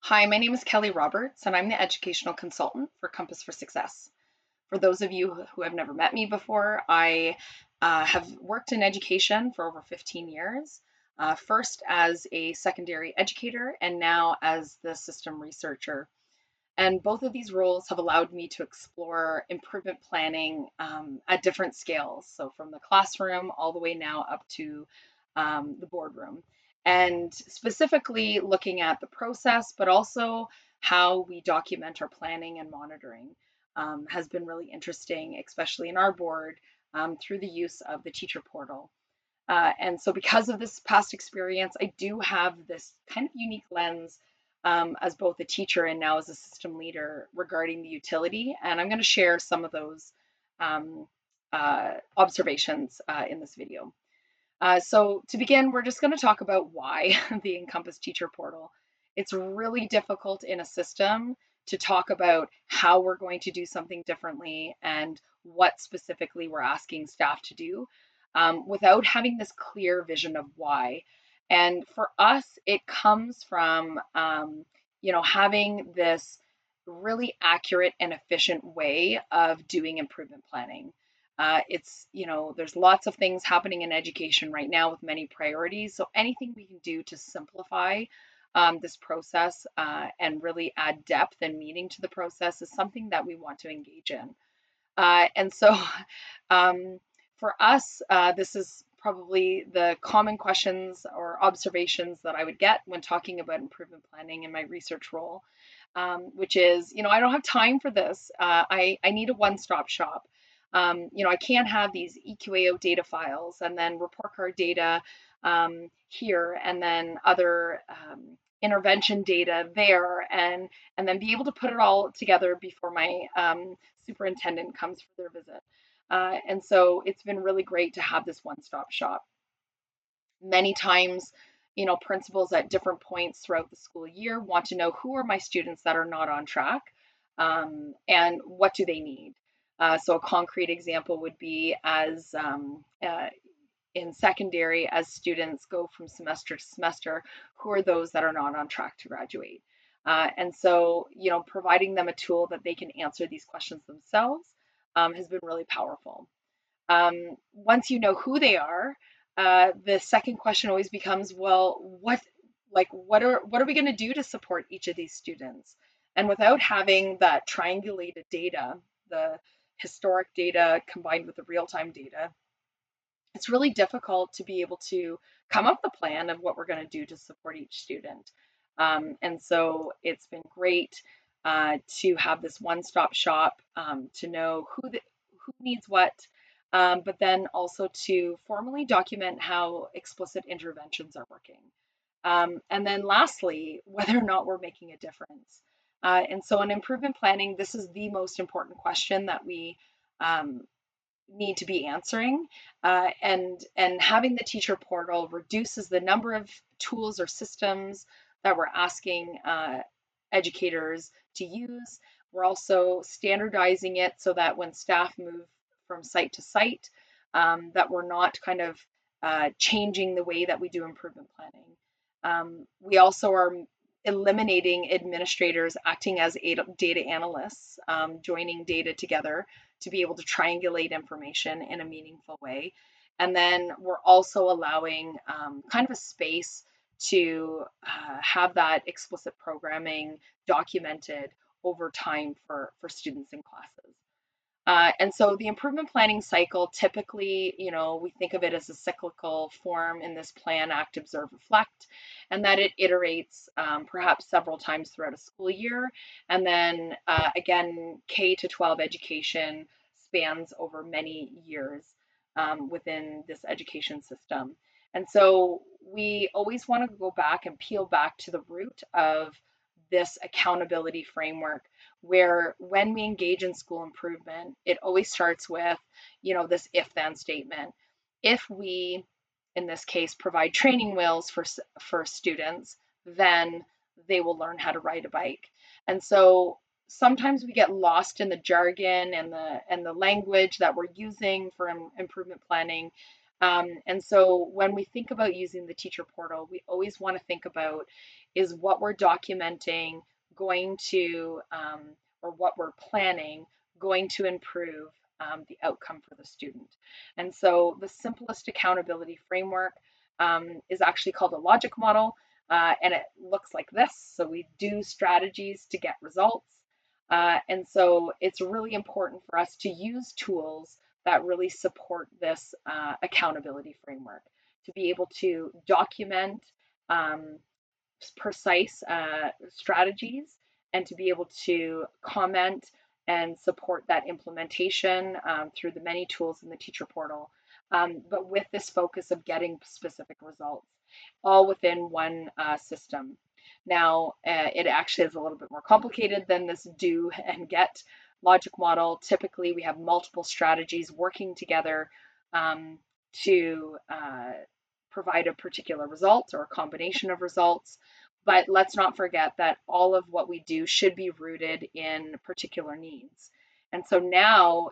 Hi, my name is Kelly Roberts, and I'm the educational consultant for Compass for Success. For those of you who have never met me before, I have worked in education for over 15 years, first as a secondary educator and now as the system researcher. And both of these roles have allowed me to explore improvement planning at different scales. So, from the classroom all the way now up to the boardroom. And specifically looking at the process, but also how we document our planning and monitoring has been really interesting, especially in our board through the use of the teacher portal. And so, because of this past experience, I do have this kind of unique lens as both a teacher and now as a system leader regarding the utility. And I'm going to share some of those um, observations in this video. So, to begin, we're just going to talk about why the Encompass Teacher Portal. It's really difficult in a system to talk about how we're going to do something differently and what specifically we're asking staff to do without having this clear vision of why. And for us, it comes from, having this really accurate and efficient way of doing improvement planning. There's lots of things happening in education right now with many priorities. So anything we can do to simplify this process and really add depth and meaning to the process is something that we want to engage in. And so um, for us, this is probably the common questions or observations that I would get when talking about improvement planning in my research role, which is, I don't have time for this. I need a one-stop shop. I can't have these EQAO data files and then report card data here and then other intervention data there and then be able to put it all together before my superintendent comes for their visit. And so it's been really great to have this one-stop shop. Many times, principals at different points throughout the school year want to know who are my students that are not on track and what do they need. So a concrete example would be as in secondary, as students go from semester to semester, who are those that are not on track to graduate? And so, providing them a tool that they can answer these questions themselves has been really powerful. Once you know who they are, the second question always becomes, well, what are we going to do to support each of these students? And without having that triangulated data, the historic data combined with the real-time data, it's really difficult to be able to come up with a plan of what we're going to do to support each student. And so it's been great to have this one-stop shop to know who needs what, but then also to formally document how explicit interventions are working. And then lastly, whether or not we're making a difference. And so in improvement planning, this is the most important question that we um, need to be answering. And having the teacher portal reduces the number of tools or systems that we're asking educators to use. We're also standardizing it so that when staff move from site to site, that we're not kind of changing the way that we do improvement planning. We also are eliminating administrators acting as data analysts, joining data together to be able to triangulate information in a meaningful way. And then we're also allowing kind of a space to have that explicit programming documented over time for students in classes. And so the improvement planning cycle typically, we think of it as a cyclical form in this plan, act, observe, reflect, and that it iterates perhaps several times throughout a school year. And then again, K to 12 education spans over many years within this education system. And so we always want to go back and peel back to the root of this accountability framework where when we engage in school improvement, it always starts with, this if then statement. If we, in this case, provide training wheels for students, then they will learn how to ride a bike. And so sometimes we get lost in the jargon and the language that we're using for improvement planning. And so when we think about using the teacher portal, we always want to think about is what we're documenting going to, or what we're planning, going to improve the outcome for the student. And so the simplest accountability framework is actually called a logic model, and it looks like this. So we do strategies to get results. And so it's really important for us to use tools that really support this accountability framework, to be able to document um, precise strategies, and to be able to comment and support that implementation through the many tools in the teacher portal, but with this focus of getting specific results, all within one system. Now, it actually is a little bit more complicated than this do and get logic model. Typically, we have multiple strategies working together to provide a particular result or a combination of results. But let's not forget that all of what we do should be rooted in particular needs. And so now,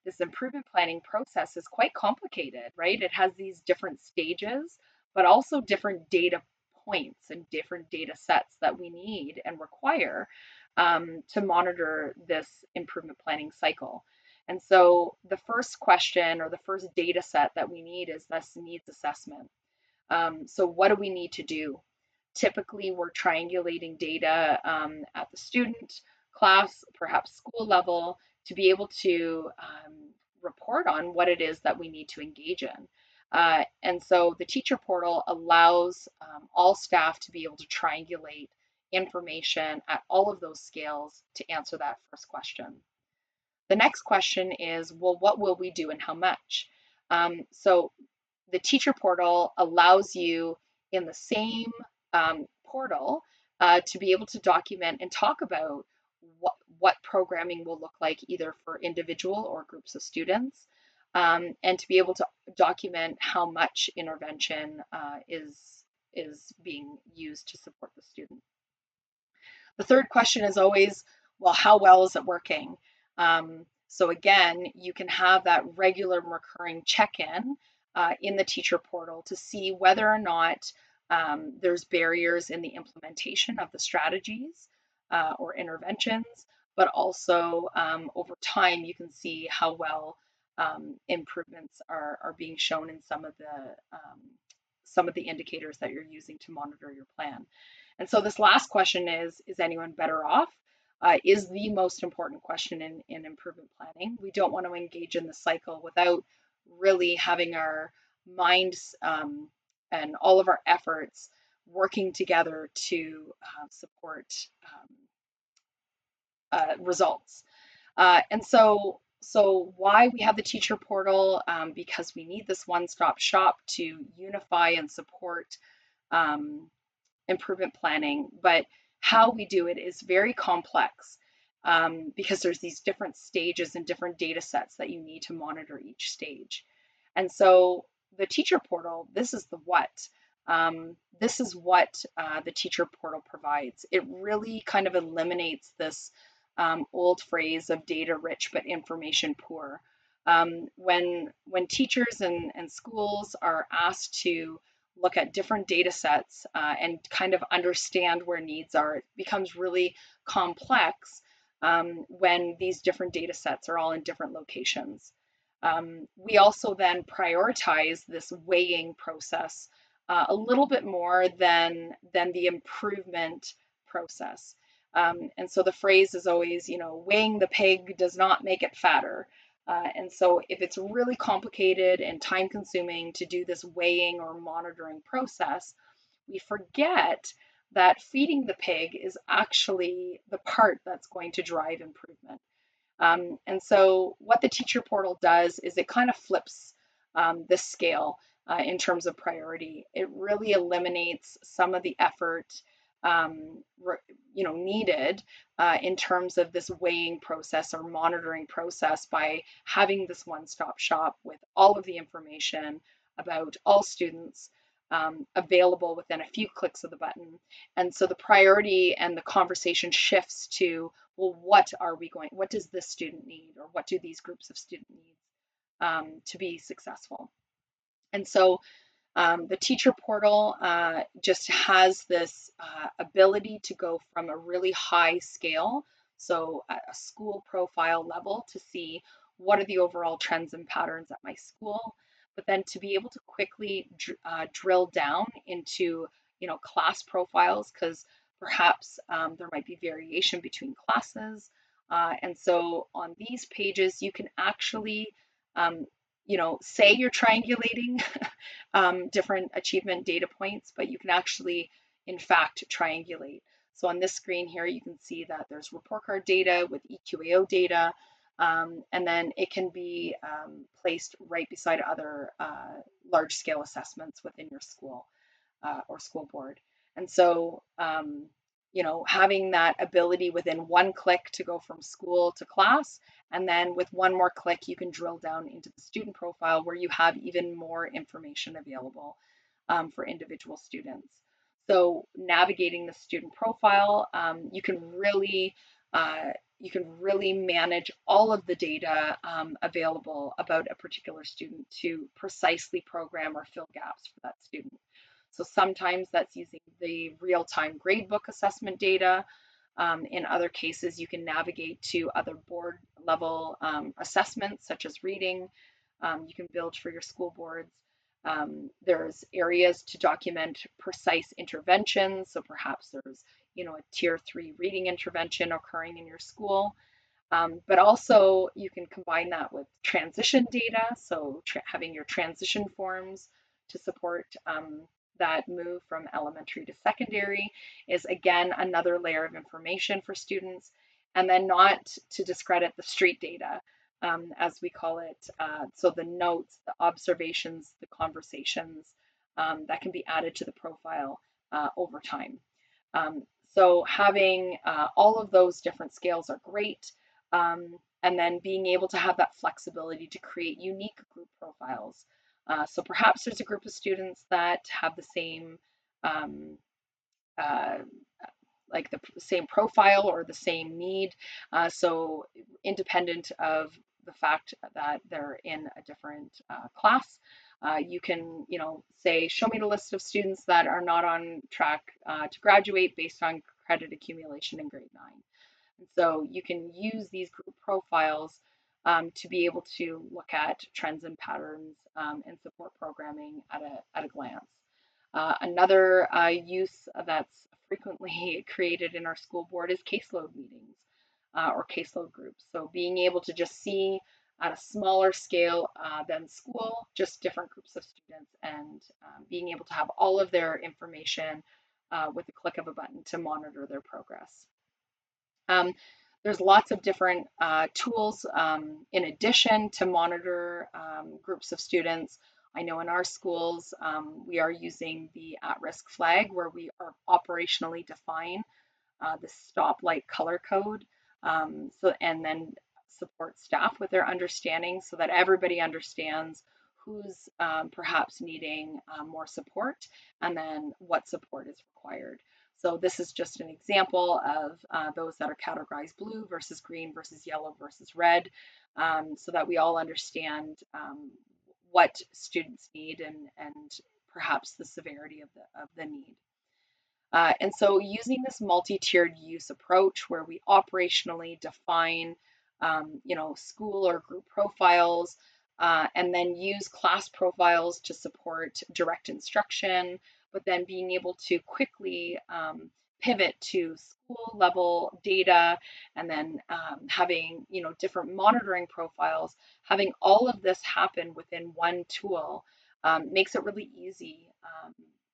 this improvement planning process is quite complicated, right? It has these different stages, but also different data points and different data sets that we need and require to monitor this improvement planning cycle. And so the first question or the first data set that we need is this needs assessment. So what do we need to do? Typically, we're triangulating data at the student, class, perhaps school level to be able to report on what it is that we need to engage in. And so the teacher portal allows all staff to be able to triangulate information at all of those scales to answer that first question. The next question is, well, what will we do and how much? So the teacher portal allows you in the same portal to be able to document and talk about what programming will look like either for individual or groups of students, and to be able to document how much intervention is being used to support the student. The third question is always, well, how well is it working? So again, you can have that regular recurring check-in in the teacher portal to see whether or not there's barriers in the implementation of the strategies or interventions, but also over time you can see how well improvements are being shown in some of the indicators that you're using to monitor your plan. And so this last question is anyone better off? Is the most important question in improvement planning. We don't want to engage in the cycle without really having our minds and all of our efforts working together to support results. So why we have the teacher portal? Because we need this one-stop shop to unify and support improvement planning, but how we do it is very complex because there's these different stages and different data sets that you need to monitor each stage. And so the teacher portal, this is the what. This is what the teacher portal provides. It really kind of eliminates this old phrase of data rich but information poor. When teachers and schools are asked to look at different data sets and kind of understand where needs are, it becomes really complex when these different data sets are all in different locations. We also then prioritize this weighing process a little bit more than the improvement process. And so the phrase is always, weighing the pig does not make it fatter. And so if it's really complicated and time consuming to do this weighing or monitoring process, we forget that feeding the pig is actually the part that's going to drive improvement. And so what the teacher portal does is it kind of flips this scale in terms of priority. It really eliminates some of the effort needed in terms of this weighing process or monitoring process by having this one-stop shop with all of the information about all students available within a few clicks of the button. And so the priority and the conversation shifts to, well, what does this student need, or what do these groups of students need to be successful? And so The teacher portal just has this ability to go from a really high scale, so a school profile level, to see what are the overall trends and patterns at my school, but then to be able to quickly drill down into, class profiles, because perhaps there might be variation between classes. And so on these pages, you can actually, um, say you're triangulating different achievement data points, but you can actually, in fact, triangulate. So on this screen here, you can see that there's report card data with EQAO data, and then it can be placed right beside other large scale assessments within your school or school board. And so, having that ability within one click to go from school to class, and then with one more click, you can drill down into the student profile where you have even more information available for individual students. So navigating the student profile, you can really manage all of the data available about a particular student to precisely program or fill gaps for that student. So sometimes that's using the real-time gradebook assessment data. In other cases, you can navigate to other board level assessments such as reading. You can build for your school boards. There's areas to document precise interventions. So perhaps there's, a tier 3 reading intervention occurring in your school. But also you can combine that with transition data. So having your transition forms to support that move from elementary to secondary is again another layer of information for students. And then not to discredit the street data, as we call it. So the notes, the observations, the conversations that can be added to the profile over time. Um, so having all of those different scales are great. And then being able to have that flexibility to create unique group profiles. So perhaps there's a group of students that have the same um, uh, like the same profile or the same need. So independent of the fact that they're in a different class, you can, say, show me the list of students that are not on track to graduate based on credit accumulation in grade 9. And so you can use these group profiles to be able to look at trends and patterns and support programming at a glance. Another use that's frequently created in our school board is caseload meetings or caseload groups. So being able to just see at a smaller scale than school, just different groups of students, and being able to have all of their information with the click of a button to monitor their progress. Um, there's lots of different tools in addition to monitor groups of students. I know in our schools, we are using the at-risk flag where we are operationally define the stoplight color code. And then support staff with their understanding so that everybody understands who's perhaps needing more support and then what support is required. So this is just an example of those that are categorized blue versus green versus yellow versus red, so that we all understand what students need and perhaps the severity of the need. And so using this multi-tiered use approach where we operationally define, school or group profiles, and then use class profiles to support direct instruction, but then being able to quickly pivot to school level data, and then having, different monitoring profiles, having all of this happen within one tool makes it really easy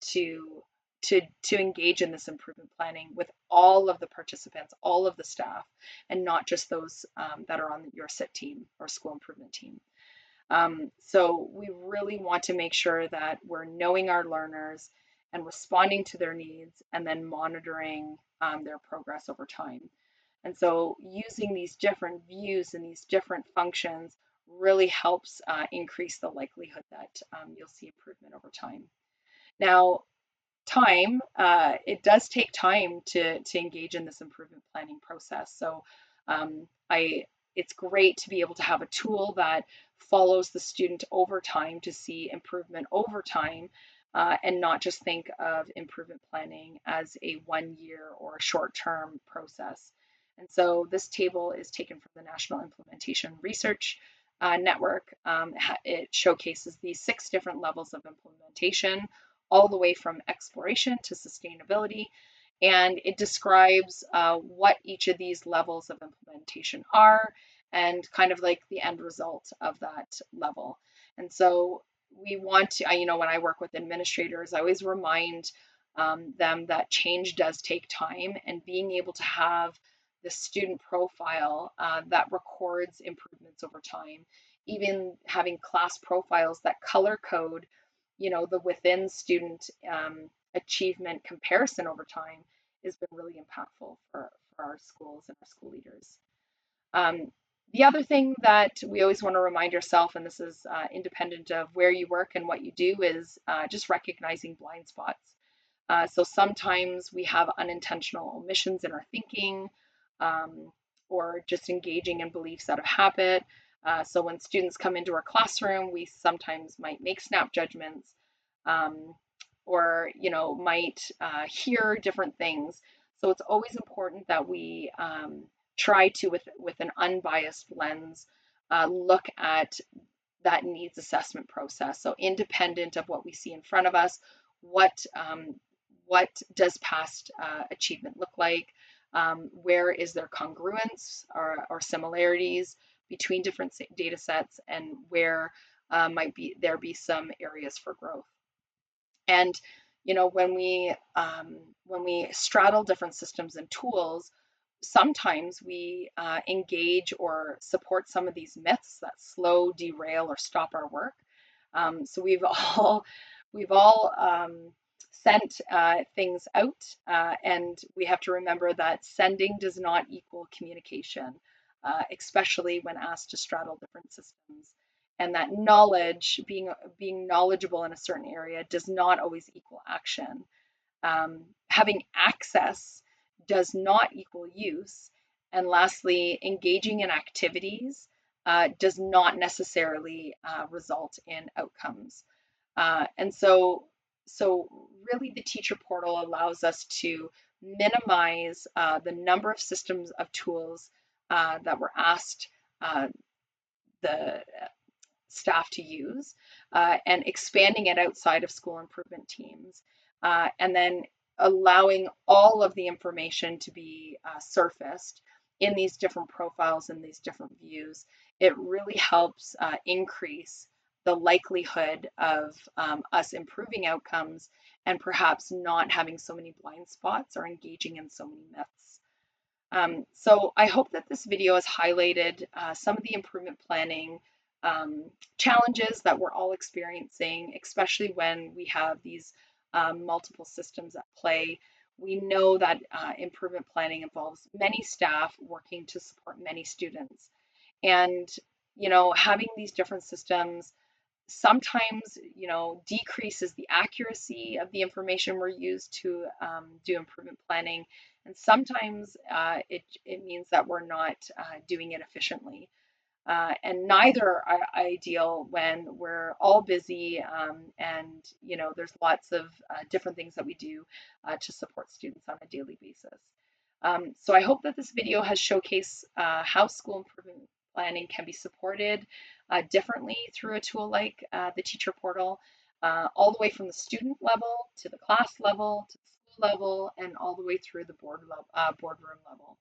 to to engage in this improvement planning with all of the participants, all of the staff, and not just those that are on your SIT team or school improvement team. So we really want to make sure that we're knowing our learners and responding to their needs and then monitoring their progress over time. And so using these different views and these different functions really helps increase the likelihood that you'll see improvement over time. Now, it does take time to engage in this improvement planning process. So I it's great to be able to have a tool that follows the student over time to see improvement over time, and not just think of improvement planning as a 1 year or a short-term process. And so this table is taken from the National Implementation Research Network. It showcases these 6 different levels of implementation, all the way from exploration to sustainability, and it describes what each of these levels of implementation are and kind of like the end result of that level. And so we want to, when I work with administrators, I always remind them that change does take time, and being able to have the student profile that records improvements over time, even having class profiles that color code, the within student achievement comparison over time has been really impactful for our schools and our school leaders. The other thing that we always want to remind ourselves, and this is independent of where you work and what you do, is just recognizing blind spots. So sometimes we have unintentional omissions in our thinking, or just engaging in beliefs out of habit. So when students come into our classroom, we sometimes might make snap judgments, or might hear different things. So it's always important that we try to, with an unbiased lens, look at that needs assessment process. So independent of what we see in front of us, what does past achievement look like? Where is there congruence or similarities between different data sets, and where might there be some areas for growth? And when we straddle different systems and tools, sometimes we engage or support some of these myths that slow, derail, or stop our work. So we've all sent things out, and we have to remember that sending does not equal communication, especially when asked to straddle different systems. And that knowledge, being knowledgeable in a certain area, does not always equal action. Having access does not equal use. And lastly, engaging in activities does not necessarily result in outcomes. And so really the teacher portal allows us to minimize the number of systems of tools that we're asked the staff to use, and expanding it outside of school improvement teams, and then allowing all of the information to be surfaced in these different profiles and these different views. It really helps increase the likelihood of us improving outcomes, and perhaps not having so many blind spots or engaging in so many myths. So I hope that this video has highlighted some of the improvement planning challenges that we're all experiencing, especially when we have these multiple systems at play. We know that improvement planning involves many staff working to support many students. And, having these different systems sometimes, decreases the accuracy of the information we're used to do improvement planning. And sometimes it means that we're not doing it efficiently. And neither are ideal when we're all busy, and there's lots of different things that we do to support students on a daily basis. So I hope that this video has showcased how school improvement planning can be supported differently through a tool like the teacher portal, all the way from the student level to the class level to the school level, and all the way through the boardroom level.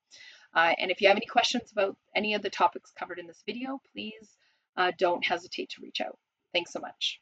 And if you have any questions about any of the topics covered in this video, please don't hesitate to reach out. Thanks so much.